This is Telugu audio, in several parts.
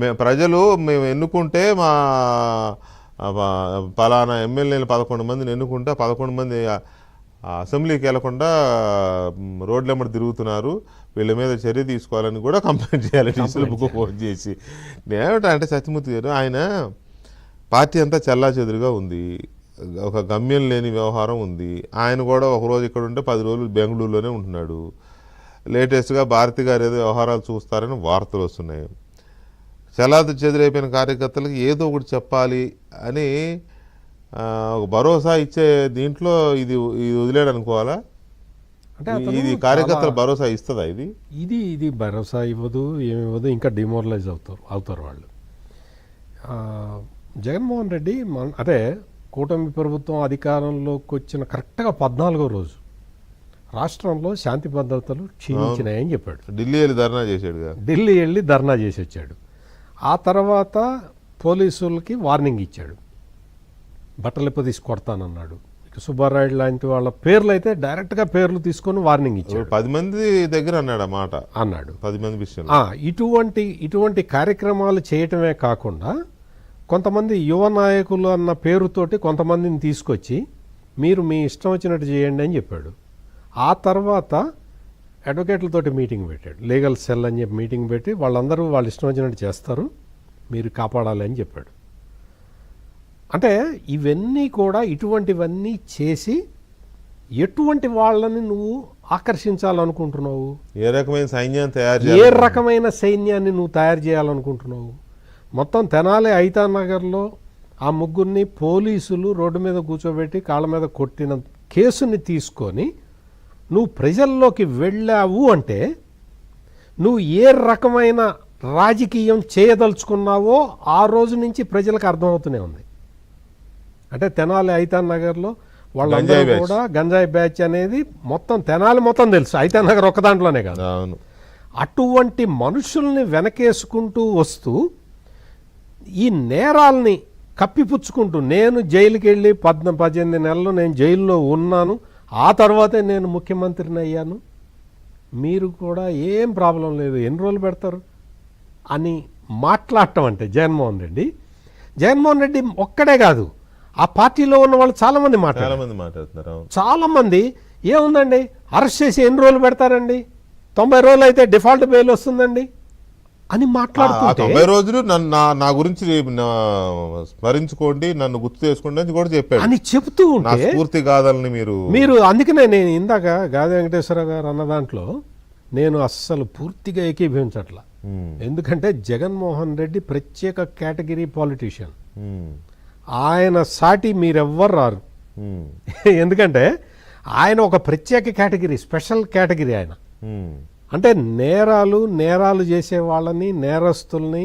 మేము ఎన్నుకుంటే మా పలానా ఎమ్మెల్యేలు 11 మందిని ఎన్నుకుంటే 11 మంది అసెంబ్లీకి వెళ్లకుండా రోడ్లెమ్మడి తిరుగుతున్నారు, వీళ్ళ మీద చర్య తీసుకోవాలని కూడా కంప్లైంట్ చేయాలి డీసీల బుక్ ఫోన్ చేసి. ఏమిటంటే సత్యమూర్తి గారు, ఆయన పార్టీ అంతా చెల్లాచెదురుగా ఉంది, ఒక గమ్యం లేని వ్యవహారం ఉంది. ఆయన కూడా ఒకరోజు ఇక్కడ ఉంటే 10 రోజులు బెంగళూరులోనే ఉంటున్నాడు. లేటెస్ట్గా భారతి గారు ఏదో వ్యవహారాలు చూస్తారని వార్తలు వస్తున్నాయి. చెదురైపోయిన కార్యకర్తలకు ఏదో ఒకటి చెప్పాలి అని ఒక భరోసా ఇచ్చే దీంట్లో ఇది వదిలేడు అనుకోవాలా? అంటే ఇది కార్యకర్తల భరోసా ఇస్తుందా? ఇది భరోసా ఇవ్వదు, ఏమివ్వదు, ఇంకా డిమోరలైజ్ అవుతారు వాళ్ళు. జగన్మోహన్ రెడ్డి అదే కూటమి ప్రభుత్వం అధికారంలోకి వచ్చిన కరెక్ట్గా 14వ రోజు రాష్ట్రంలో శాంతి భద్రతలు క్షీణించినాయని చెప్పాడు. ఢిల్లీ వెళ్ళి ధర్నా చేసి వచ్చాడు. ఆ తర్వాత పోలీసులకి వార్నింగ్ ఇచ్చాడు, బట్టలెప్ప తీసి కొడతానన్నాడు. ఇక సుబ్బారాయుడు లాంటి వాళ్ళ పేర్లు అయితే డైరెక్ట్గా పేర్లు తీసుకొని వార్నింగ్ ఇచ్చాడు. 10 మంది దగ్గర అన్నాడు 10 మంది విషయంలో. ఇటువంటి కార్యక్రమాలు చేయటమే కాకుండా కొంతమంది యువ నాయకులు అన్న పేరుతోటి కొంతమందిని తీసుకొచ్చి మీరు మీ ఇష్టం వచ్చినట్టు చేయండి అని చెప్పాడు. ఆ తర్వాత అడ్వకేట్లతోటి మీటింగ్ పెట్టాడు, లీగల్ సెల్ అని చెప్పి మీటింగ్ పెట్టి వాళ్ళందరూ వాళ్ళు ఇష్టం వచ్చినట్టు చేస్తారు, మీరు కాపాడాలి అని చెప్పాడు. అంటే ఇవన్నీ కూడా ఇటువంటివన్నీ చేసి ఎటువంటి వాళ్ళని నువ్వు ఆకర్షించాలనుకుంటున్నావు? ఏ రకమైన సైన్యాన్ని నువ్వు తయారు చేయాలనుకుంటున్నావు? మొత్తం తెనాలి ఐతానగర్లో ఆ ముగ్గురిని పోలీసులు రోడ్డు మీద కూర్చోబెట్టి కాళ్ళ మీద కొట్టిన కేసుని తీసుకొని నువ్వు ప్రజల్లోకి వెళ్ళావు అంటే నువ్వు ఏ రకమైన రాజకీయం చేయదలుచుకున్నావో ఆ రోజు నుంచి ప్రజలకు అర్థమవుతూనే ఉంది. అంటే తెనాలి ఐతానగర్లో వాళ్ళందరూ కూడా గంజాయి బ్యాచ్ అనేది మొత్తం తెనాలి మొత్తం తెలుసు, ఐతానగర్ ఒక్క దాంట్లోనే కాదు. అటువంటి మనుషుల్ని వెనకేసుకుంటూ వస్తూ ఈ నేరాల్ని కప్పిపుచ్చుకుంటూ నేను జైలుకి వెళ్ళి 18 నెలలు నేను జైల్లో ఉన్నాను, ఆ తర్వాతే నేను ముఖ్యమంత్రిని అయ్యాను, మీరు కూడా ఏం ప్రాబ్లం లేదు, ఎన్ని రోజులు పెడతారు అని మాట్లాడటం అంటే జగన్మోహన్ రెడ్డి ఒక్కడే కాదు, ఆ పార్టీలో ఉన్న వాళ్ళు చాలామంది మాట్లాడుతున్నారు. చాలామంది ఏముందండి అరెస్ట్ చేసి ఎన్ని రోజులు పెడతారండి, 90 రోజులు అయితే డిఫాల్ట్ బెయిల్ వస్తుందండి అని మాట్లాడుతుంటే 90 రోజులు నా గురించి స్మరించుకోండి, నన్ను గుర్తు చేసుకోండి అని కూడా చెప్పాడు అని చెప్తూ ఉంటే పూర్తి కాదని మీరు అందుకనే నేను ఇందాక గాది వెంకటేశ్వర గారు అన్న దాంట్లో నేను అస్సలు పూర్తిగా ఏకీభవించట్లా. ఎందుకంటే జగన్మోహన్ రెడ్డి ప్రత్యేక కేటగిరీ పాలిటీషియన్, ఆయన సాటి మీరెవ్వరు రారు. ఎందుకంటే ఆయన ఒక ప్రత్యేక కేటగిరీ, స్పెషల్ కేటగిరీ ఆయన. అంటే నేరాలు చేసే వాళ్ళని, నేరస్తుల్ని,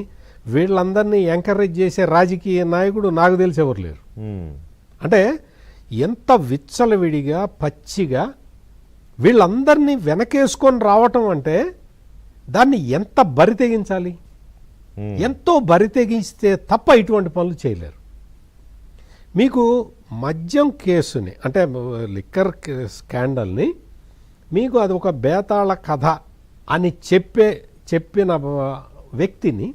వీళ్ళందరినీ ఎంకరేజ్ చేసే రాజకీయ నాయకుడు నాకు తెలిసి ఎవరు లేరు. అంటే ఎంత విచ్చలవిడిగా పచ్చిగా వీళ్ళందరినీ వెనకేసుకొని రావటం అంటే దాన్ని ఎంత బరి తెగించాలి, ఎంతో బరి తెగిస్తే తప్ప ఇటువంటి పనులు చేయలేరు. మీకు మద్యం కేసుని అంటే లిక్కర్ స్కాండల్ని మీకు అది ఒక బేతాళ కథ అని చెప్పిన వ్యక్తిని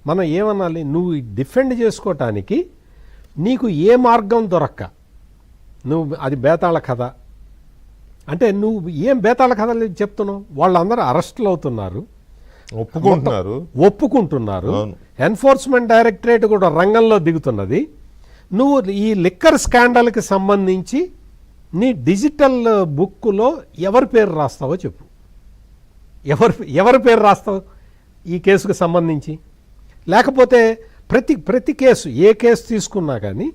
మనం ఏమనాలి? నువ్వు డిఫెండ్ చేసుకోవటానికి నీకు ఏ మార్గం దొరక్క నువ్వు అది బేతాళ కథ అంటే నువ్వు ఏం బేతాళ కథలు చెప్తున్నావు? వాళ్ళందరూ అరెస్టులు అవుతున్నారు, ఒప్పుకుంటున్నారు, ఎన్ఫోర్స్మెంట్ డైరెక్టరేట్ కూడా రంగంలో దిగుతున్నది. నువ్వు ఈ లిక్కర్ స్కాండల్కి సంబంధించి నీ డిజిటల్ బుక్లో ఎవరి పేరు రాస్తావో చెప్పు. ఎవరి పేరు రాస్తావు ఈ కేసుకు సంబంధించి? లేకపోతే ప్రతి కేసు, ఏ కేసు తీసుకున్నా కానీ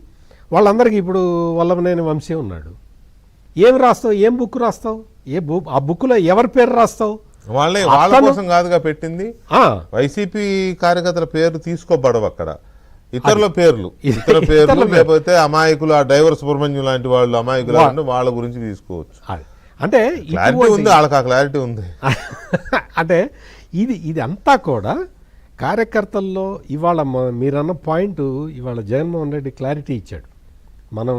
వాళ్ళందరికీ ఇప్పుడు వల్లభనేని వంశీ ఉన్నాడు, ఏం రాస్తావు? ఏం బుక్ రాస్తావు? ఆ బుక్లో ఎవరి పేరు రాస్తావు? వాళ్ళ కోసం కాదుగా పెట్టింది. వైసీపీ కార్యకర్తల పేరు తీసుకోబడవు అక్కడ, ఇతరుల పేర్లు లేకపోతే అమాయకులు, ఆ డ్రైవర్ సుబ్రహ్మణ్యం లాంటి వాళ్ళు అమాయకులు వాళ్ళ గురించి తీసుకోవచ్చు. అంటే క్లారిటీ ఉంది, వాళ్ళకి ఆ క్లారిటీ ఉంది. అంటే ఇది అంతా కూడా కార్యకర్తల్లో ఇవాళ మీరన్న పాయింట్ ఇవాళ జగన్మోహన్ రెడ్డి క్లారిటీ ఇచ్చాడు. మనం